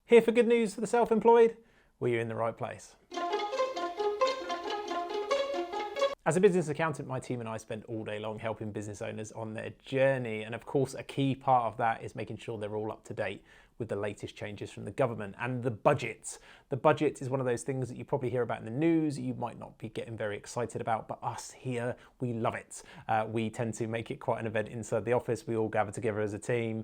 Here for good news for the self-employed? Well, you're in the right place. As a business accountant, my team and I spend all day long helping business owners on their journey. And of course, a key part of that is making sure they're all up to date with the latest changes from the government and the budget. The budget is one of those things that you probably hear about in the news, you might not be getting very excited about, but us here, we love it. We tend to make it quite an event inside the office. We all gather together as a team.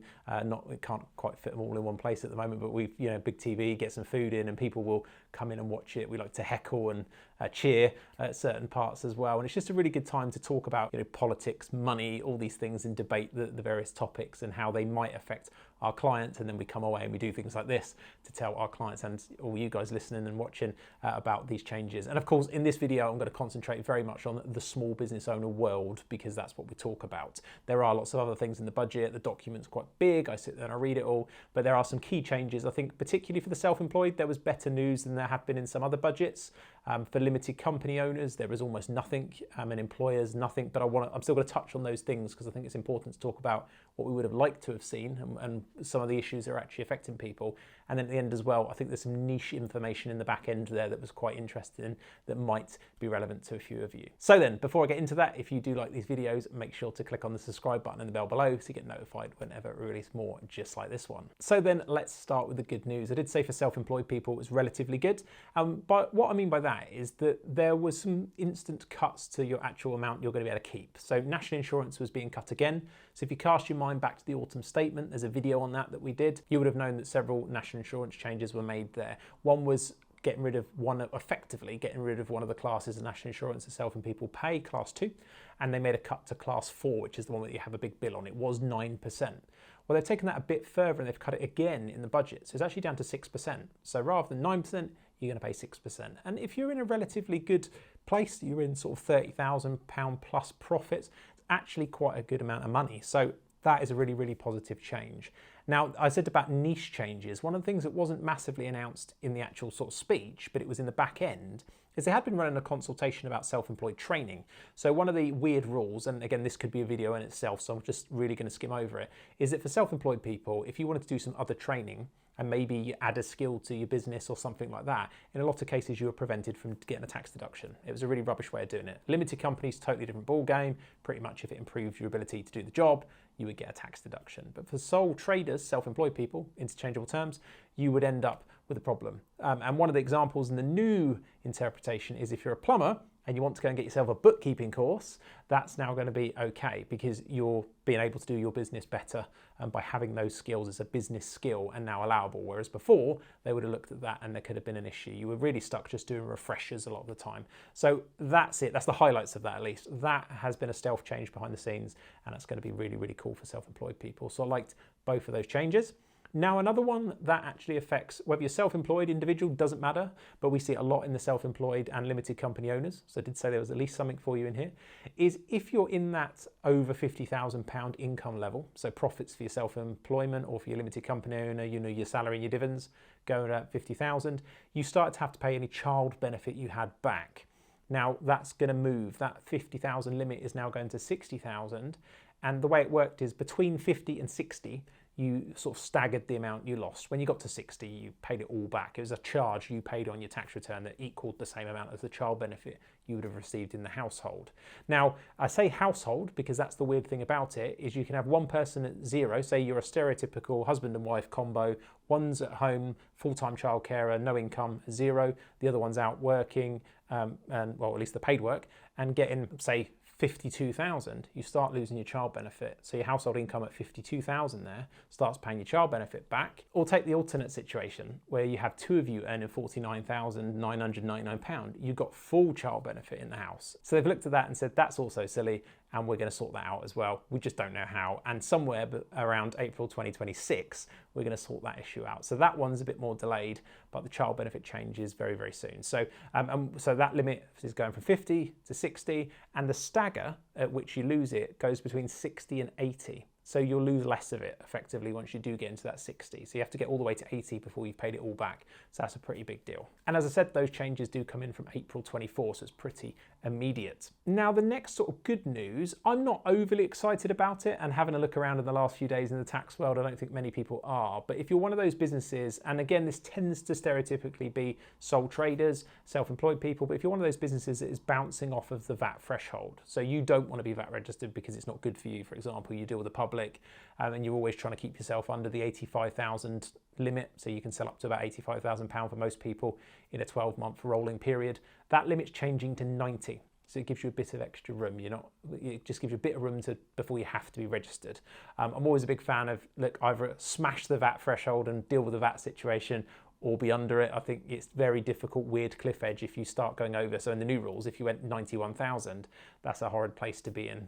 We can't quite fit them all in one place at the moment, but we've, big TV, get some food in and people will come in and watch it. We like to heckle and cheer at certain parts as well. And it's just a really good time to talk about politics, money, all these things, and debate the various topics and how they might affect our clients. And then we come away and we do things like this to tell our clients and all you guys listening and watching about these changes. And of course, in this video, I'm going to concentrate very much on the small business owner world because that's what we talk about. There are lots of other things in the budget. The document's quite big. I sit there and I read it all, but there are some key changes. I think particularly for the self-employed, there was better news than there have been in some other budgets. For limited company owners, there is almost nothing, and employers, nothing, but I'm still going to touch on those things because I think it's important to talk about what we would have liked to have seen and some of the issues that are actually affecting people. And then at the end as well, I think there's some niche information in the back end there that was quite interesting that might be relevant to a few of you. So then, before I get into that, if you do like these videos, make sure to click on the subscribe button and the bell below so you get notified whenever we release more just like this one. So then let's start with the good news. I did say for self-employed people it was relatively good. But what I mean by that is that there was some instant cuts to your actual amount you're going to be able to keep. So national insurance was being cut again. So if you cast your mind back to the autumn statement, there's a video on that we did, you would have known that several national insurance changes were made there. One was effectively getting rid of one of the classes of national insurance that self-employed people pay, class 2, and they made a cut to class 4, which is the one that you have a big bill on. It was 9%. Well, they've taken that a bit further and they've cut it again in the budget. So it's actually down to 6%. So rather than 9%, you're going to pay 6%. And if you're in a relatively good place, you're in sort of £30,000 plus profits, it's actually quite a good amount of money. So that is a really, really positive change. Now, I said about niche changes. One of the things that wasn't massively announced in the actual sort of speech, but it was in the back end, is they had been running a consultation about self-employed training. So one of the weird rules, and again, this could be a video in itself, so I'm just really going to skim over it, is that for self-employed people, if you wanted to do some other training, and maybe you add a skill to your business or something like that, in a lot of cases you were prevented from getting a tax deduction. It was a really rubbish way of doing it. Limited companies, totally different ball game. Pretty much if it improved your ability to do the job, you would get a tax deduction. But for sole traders, self-employed people, interchangeable terms, you would end up with a problem. And one of the examples in the new interpretation is if you're a plumber and you want to go and get yourself a bookkeeping course, that's now going to be okay because you're being able to do your business better by having those skills as a business skill and now allowable. Whereas before, they would have looked at that and there could have been an issue. You were really stuck just doing refreshers a lot of the time. So that's it. That's the highlights of that at least. That has been a stealth change behind the scenes and it's going to be really, really cool for self-employed people. So I liked both of those changes. Now, another one that actually affects whether you're self-employed, individual, doesn't matter, but we see it a lot in the self-employed and limited company owners. So I did say there was at least something for you in here, is if you're in that over £50,000 income level, so profits for your self-employment or for your limited company owner, your salary and your dividends going at 50,000, you start to have to pay any child benefit you had back. Now that's going to move. That 50,000 limit is now going to 60,000. And the way it worked is between 50 and 60, you sort of staggered the amount you lost. When you got to 60, you paid it all back. It was a charge you paid on your tax return that equaled the same amount as the child benefit you would have received in the household. Now, I say household because that's the weird thing about it, is you can have one person at zero, say you're a stereotypical husband and wife combo, one's at home, full-time childcarer, no income, zero, the other one's out working, and well, at least the paid work, and getting, say, 52,000, you start losing your child benefit. So your household income at 52,000 there starts paying your child benefit back. Or take the alternate situation where you have two of you earning £49,999. You've got full child benefit in the house. So they've looked at that and said, that's also silly and we're going to sort that out as well. We just don't know how. And somewhere around April 2026, we're going to sort that issue out. So that one's a bit more delayed, but the child benefit changes very, very soon. So, so that limit is going from 50 to 60, and the stagger at which you lose it goes between 60 and 80. So you'll lose less of it effectively once you do get into that 60. So you have to get all the way to 80 before you've paid it all back. So that's a pretty big deal. And as I said, those changes do come in from April 24, so it's pretty immediate. Now, the next sort of good news, I'm not overly excited about it, and having a look around in the last few days in the tax world, I don't think many people are. But if you're one of those businesses, and again, this tends to stereotypically be sole traders, self-employed people, but if you're one of those businesses that is bouncing off of the VAT threshold, so you don't want to be VAT registered because it's not good for you. For example, you deal with the public, and you're always trying to keep yourself under the 85,000 limit, so you can sell up to about £85,000 for most people in a 12-month rolling period. That limit's changing to 90. So it gives you a bit of extra room. It just gives you a bit of room before you have to be registered. I'm always a big fan of, look, either smash the VAT threshold and deal with the VAT situation, or be under it. I think it's very difficult, weird cliff edge if you start going over. So in the new rules, if you went 91,000, that's a horrid place to be in.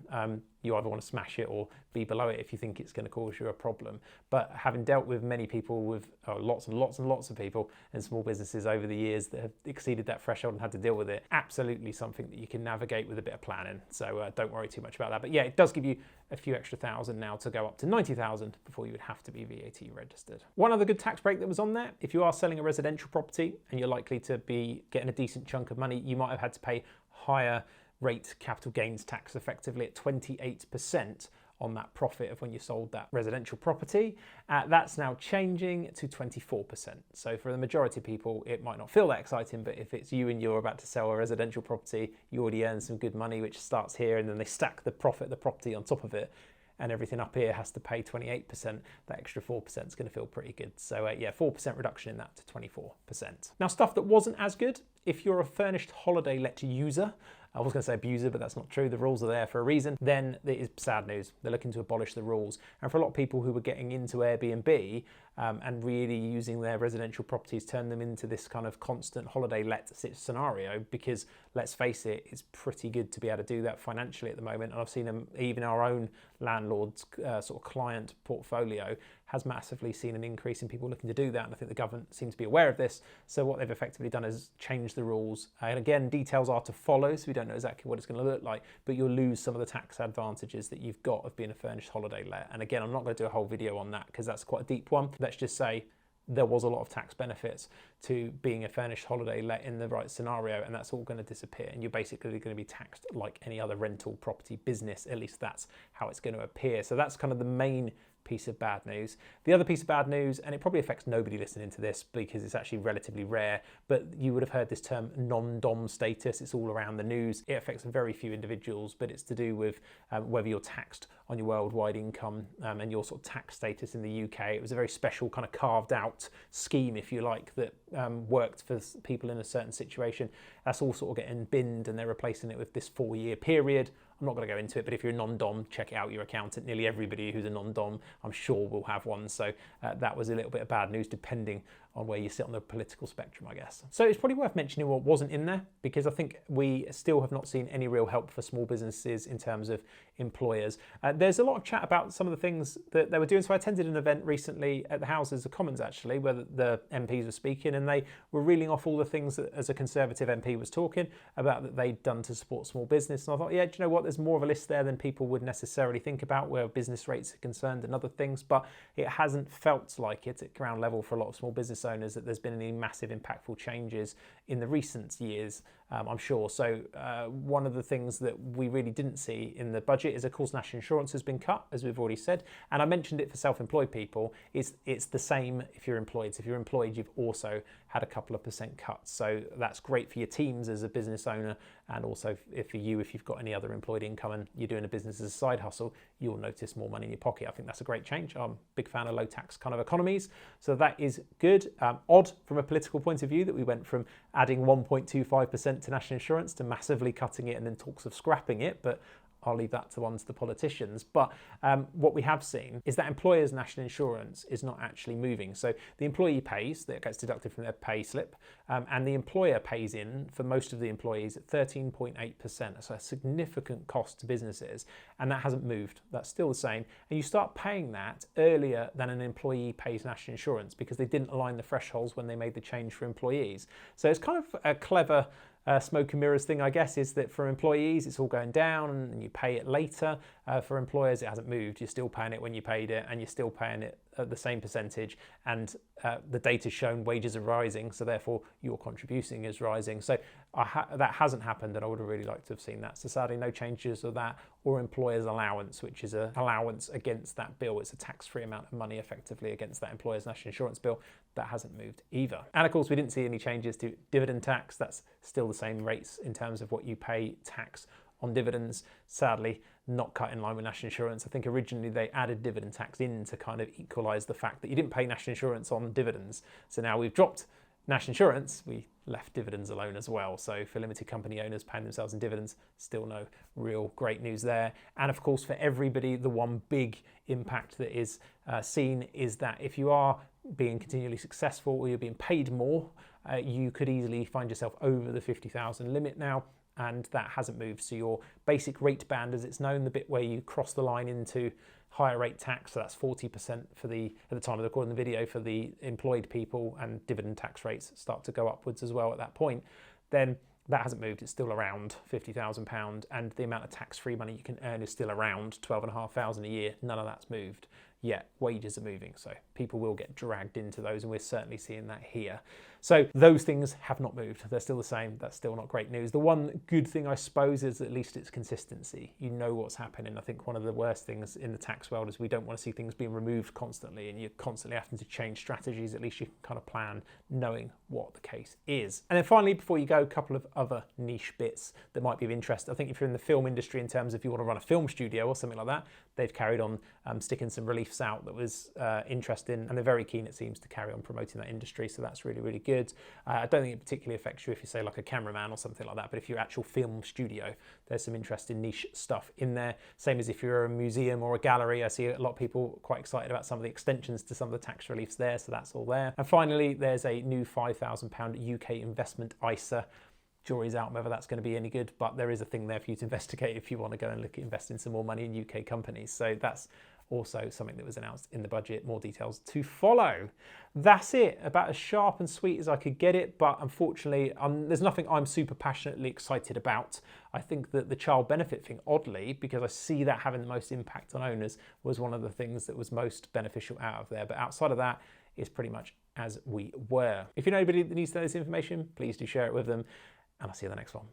You either want to smash it or be below it if you think it's going to cause you a problem. But having dealt with many people, with lots and lots and lots of people and small businesses over the years that have exceeded that threshold and had to deal with it, absolutely something that you can navigate with a bit of planning. So don't worry too much about that. But yeah, it does give you a few extra thousand now to go up to 90,000 before you would have to be VAT registered. One other good tax break that was on there, if you are selling a residential property and you're likely to be getting a decent chunk of money, you might have had to pay higher rate capital gains tax, effectively at 28% on that profit of when you sold that residential property. That's now changing to 24%. So for the majority of people, it might not feel that exciting, but if it's you and you're about to sell a residential property, you already earn some good money, which starts here, and then they stack the profit of the property on top of it, and everything up here has to pay 28%, that extra 4% is going to feel pretty good. So yeah, 4% reduction in that to 24%. Now, stuff that wasn't as good, if you're a furnished holiday let user, I was going to say abuser, but that's not true. The rules are there for a reason. Then it is sad news. They're looking to abolish the rules. And for a lot of people who were getting into Airbnb and really using their residential properties, turn them into this kind of constant holiday let scenario, because let's face it, it's pretty good to be able to do that financially at the moment. And I've seen them, even our own landlord's sort of client portfolio has massively seen an increase in people looking to do that. And I think the government seems to be aware of this. So what they've effectively done is change the rules. And again, details are to follow, so we don't know exactly what it's going to look like, but you'll lose some of the tax advantages that you've got of being a furnished holiday let. And again, I'm not going to do a whole video on that because that's quite a deep one. Let's just say there was a lot of tax benefits to being a furnished holiday let in the right scenario, and that's all going to disappear, and you're basically going to be taxed like any other rental property business. At least that's how it's going to appear. So that's kind of the main piece of bad news. The other piece of bad news, and it probably affects nobody listening to this because it's actually relatively rare, but you would have heard this term non-dom status. It's all around the news. It affects very few individuals, but it's to do with whether you're taxed on your worldwide income and your sort of tax status in the UK. It was a very special kind of carved out scheme, if you like, that worked for people in a certain situation. That's all sort of getting binned, and they're replacing it with this 4-year period. I'm not going to go into it, but if you're a non-dom, check it out your accountant. Nearly everybody who's a non-dom, I'm sure, will have one. So that was a little bit of bad news, depending on where you sit on the political spectrum, I guess. So it's probably worth mentioning what wasn't in there, because I think we still have not seen any real help for small businesses in terms of employers. There's a lot of chat about some of the things that they were doing. So I attended an event recently at the Houses of Commons, actually, where the MPs were speaking, and they were reeling off all the things that, as a Conservative MP was talking about, that they'd done to support small business. And I thought, yeah, do you know what? There's more of a list there than people would necessarily think about, where business rates are concerned and other things, but it hasn't felt like it at ground level for a lot of small business owners that there's been any massive impactful changes in the recent years, I'm sure. So one of the things that we really didn't see in the budget is, of course, national insurance has been cut, as we've already said. And I mentioned it for self-employed people. It's the same if you're employed. So if you're employed, you've also had a couple of % cuts. So that's great for your teams as a business owner, and also for you, if you've got any other employed income and you're doing a business as a side hustle, you'll notice more money in your pocket. I think that's a great change. I'm a big fan of low tax kind of economies. So that is good. Odd from a political point of view that we went from adding 1.25% to national insurance to massively cutting it and then talks of scrapping it, but I'll leave that to the politicians. But what we have seen is that employers' national insurance is not actually moving. So the employee pays, that gets deducted from their pay slip, and the employer pays in for most of the employees at 13.8%. So a significant cost to businesses, and that hasn't moved. That's still the same. And you start paying that earlier than an employee pays national insurance, because they didn't align the thresholds when they made the change for employees. So it's kind of a clever smoke and mirrors thing, I guess, is that for employees, it's all going down and you pay it later. For employers, it hasn't moved. You're still paying it when you paid it, and you're still paying it at the same percentage. And the data's shown wages are rising, so therefore your contribution is rising. So that hasn't happened, and I would have really liked to have seen that. So sadly, no changes of that, or employer's allowance, which is an allowance against that bill. It's a tax-free amount of money effectively against that employer's national insurance bill. That hasn't moved either. And of course, we didn't see any changes to dividend tax. That's still the same rates in terms of what you pay tax on dividends. Sadly, not cut in line with national insurance. I think originally they added dividend tax in to kind of equalise the fact that you didn't pay national insurance on dividends. So now we've dropped national insurance, we left dividends alone as well. So for limited company owners paying themselves in dividends, still no real great news there. And of course, for everybody, the one big impact that is seen is that if you are being continually successful or you're being paid more, you could easily find yourself over the 50,000 limit now, and that hasn't moved. So your basic rate band, as it's known, the bit where you cross the line into higher rate tax, so that's 40% for at the time of recording the video for the employed people, and dividend tax rates start to go upwards as well at that point, then that hasn't moved. It's still around £50,000, and the amount of tax-free money you can earn is still around 12,500 a year. None of that's moved yet. Wages are moving, so people will get dragged into those, and we're certainly seeing that here. So those things have not moved. They're still the same. That's still not great news. The one good thing, I suppose, is at least it's consistency. You know what's happening. I think one of the worst things in the tax world is we don't want to see things being removed constantly, and you're constantly having to change strategies. At least you can kind of plan knowing what the case is. And then finally, before you go, a couple of other niche bits that might be of interest. I think if you're in the film industry, in terms of if you want to run a film studio or something like that, they've carried on sticking some reliefs out that was interesting, and they're very keen, it seems, to carry on promoting that industry. So that's really, really good. I don't think it particularly affects you if you say like a cameraman or something like that, but if you're actual film studio, there's some interesting niche stuff in there. Same as if you're a museum or a gallery. I see a lot of people quite excited about some of the extensions to some of the tax reliefs there, so that's all there. And finally, there's a new £5,000 UK investment ISA. Jury's out whether that's going to be any good, but there is a thing there for you to investigate if you want to go and look at investing some more money in UK companies. So that's also something that was announced in the budget. More details to follow. That's it, about as sharp and sweet as I could get it, but unfortunately there's nothing I'm super passionately excited about. I think that the child benefit thing, oddly, because I see that having the most impact on owners, was one of the things that was most beneficial out of there. But outside of that, it's pretty much as we were. If you know anybody that needs to know this information, please do share it with them, and I'll see you in the next one.